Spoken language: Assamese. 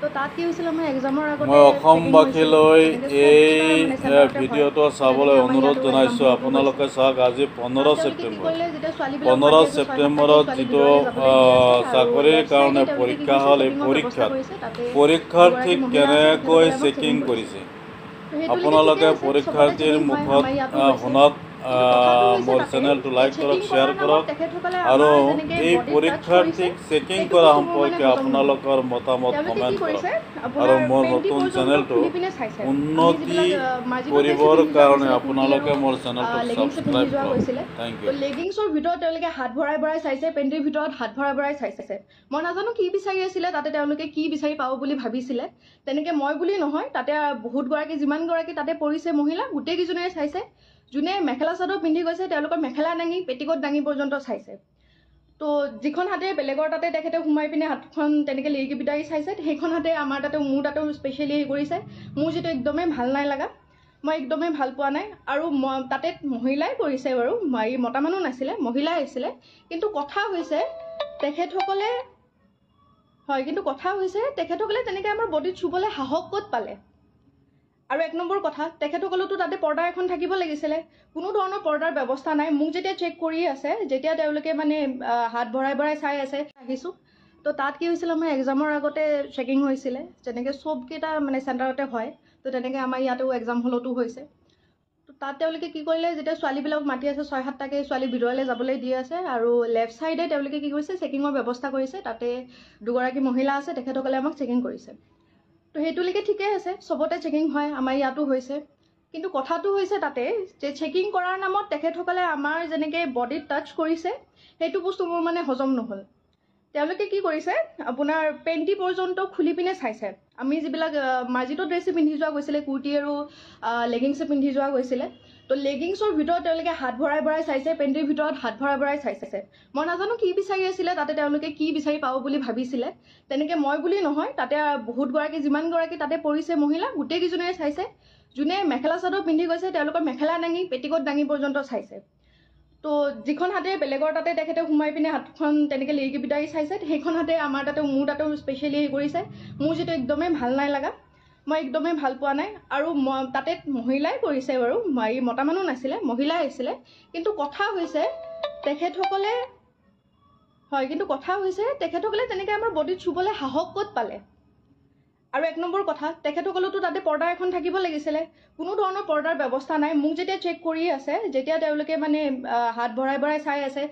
তো তাত কি হৈছিল আমাৰ এক্সামৰ আগতে মই অসমবাসীলৈ এই ভিডিঅ'টো চাবলৈ অনুৰোধ জনাইছোঁ। আপোনালোকে চাওক, আজি 15 ছেপ্টেম্বৰত যিটো চাকৰিৰ কাৰণে পৰীক্ষা হ'ল, এই পৰীক্ষাৰ্থীক কেনেকৈ চেকিং কৰিছে আপোনালোকে পৰীক্ষাৰ্থীৰ মুখত শুনক। মোৰ চেনেলটো লাইক কৰক, শ্বেয়াৰ কৰক আৰু এই পৰীক্ষাৰ্থীক চেকিং কৰা সম্পৰ্কে আপোনালোকৰ মতামত কমেণ্ট কৰক আৰু মোৰ নতুন চেনেলটো উন্নতি কৰিবৰ কাৰণে আপোনালোকে মোৰ চেনেলটো ছাবস্ক্ৰাইব কৰক। Thank U. লেগিংছৰ ভিতৰত তেওঁলোকে হাত ভৰাই চাইছে, পেণ্টিৰ ভিতৰত হাত ভৰাই চাইছে। মই নাজানো কি বিচাৰি আছিলে তাতে, তেওঁলোকে কি বিচাৰি পাব বুলি ভাবিছিলে। তেনেকৈ মই বুলি নহয়, তাতে বহুতগৰাকী যিমানগৰাকী তাতে পৰিছে মহিলা, গোটেইকেইজনীয়ে চাইছে। যোনে মেখেলা চাদৰ পিন্ধি গৈছে তেওঁলোকৰ মেখেলা দাঙি পেটিকোট দাঙি পৰ্যন্ত চাইছে। তো যিখন হাতে বেলেগৰ তাতে তেখেতে সোমাই পিনে হাতখন তেনেকৈ লিৰিকি বিটাৰি চাইছে, সেইখন হাতে আমাৰ তাতে মোৰ তাতেও স্পেচিয়েলি হেৰি কৰিছে। মোৰ যিটো একদমেই ভাল নাই লগা, মই একদমেই ভাল পোৱা নাই। আৰু তাতে মহিলাই কৰিছে বাৰু, মতা মানুহ নাছিলে, মহিলাই আছিলে। কিন্তু কথা হৈছে তেখেতসকলে তেনেকৈ আমাৰ বডিত চুবলৈ সাহস ক'ত পালে। আৰু এক নম্বৰ কথা, তেখেতসকলেতো তাতে পৰ্দা এখন থাকিব লাগিছিলে। কোনো ধৰণৰ পৰ্দাৰ ব্যৱস্থা নাই। মোক যেতিয়া চেক কৰি আছে, যেতিয়া তেওঁলোকে মানে হাত ভৰাই চাই আছে, আহিছোঁ। তো তাত কি হৈছিল, আমাৰ এক্সামৰ আগতে চেকিং হৈছিলে, যেনেকৈ চবকেইটা মানে চেণ্টাৰতে হয়। তো তেনেকৈ আমাৰ ইয়াতেও এক্সাম হলতো হৈছে। তো তাত তেওঁলোকে কি কৰিলে, যেতিয়া ছোৱালীবিলাকক মাতি আছে, 6-7টাকৈ ছোৱালী ভিতৰলৈ যাবলৈ দি আছে, আৰু লেফ্ট ছাইডে তেওঁলোকে কি কৰিছে, চেকিঙৰ ব্যৱস্থা কৰিছে। তাতে দুগৰাকী মহিলা আছে, তেখেতসকলে আমাক চেকিং কৰিছে। তো সেইটোলৈকে ঠিকেই আছে, চবতে চেকিং হয়, আমাৰ ইয়াতো হৈছে। কিন্তু কথাটো হৈছে তাতে যে চেকিং কৰাৰ নামত তেখেতসকলে আমাৰ যেনেকৈ বডিত টাচ কৰিছে, সেইটো বস্তু মোৰ মানে হজম নহ'ল। তেওঁলোকে কি কৰিছে, আপোনাৰ পেণ্টি পৰ্যন্ত খুলি পিনে চাইছে। আমি যিবিলাক মাৰ্জিত ড্ৰেছে পিন্ধি যোৱা গৈছিলে, কুৰ্তি আৰু লেগিংছে পিন্ধি যোৱা গৈছিলে। তো লেগিংছৰ ভিতৰত তেওঁলোকে হাত ভৰাই চাইছে, পেণ্টিৰ ভিতৰত হাত ভৰাই চাইছে। মই নাজানো কি বিচাৰি আছিলে তাতে, তেওঁলোকে কি বিচাৰি পাব বুলি ভাবিছিলে। তেনেকৈ মই বুলি নহয়, তাতে বহুতগৰাকী যিমানগৰাকী তাতে পৰিছে মহিলা, গোটেইকেইজনীয়ে চাইছে। যোনে মেখেলা চাদৰ পিন্ধি গৈছে তেওঁলোকৰ মেখেলা দাঙি পেটিকোট দাঙি পৰ্যন্ত চাইছে। তো যিখন হাতে বেলেগৰ তাতে তেখেতে সোমাই পিনে হাতখন তেনেকৈ লিৰিকি বিটাৰি চাইছে, সেইখন হাতে আমাৰ তাতেও মোৰ তাতেও স্পেচিয়েলি হেৰি কৰিছে। মোৰ যিটো একদমেই ভাল নাই লগা, মই একদমেই ভাল পোৱা নাই। আৰু তাতে মহিলাই কৰিছে বাৰু, মতা মানুহ নাছিলে, মহিলাই আছিলে। কিন্তু কথা হৈছে তেখেতসকলে তেনেকৈ আমাৰ বডিত চুবলৈ সাহস ক'ত পালে। আৰু এক নম্বৰ কথা, তেখেতসকলেতো তাতে পৰ্দা এখন থাকিব লাগিছিলে। কোনো ধৰণৰ পৰ্দাৰ ব্যৱস্থা নাই। মোক যেতিয়া চেক কৰি আছে, যেতিয়া তেওঁলোকে মানে হাত ভৰাই চাই আছে,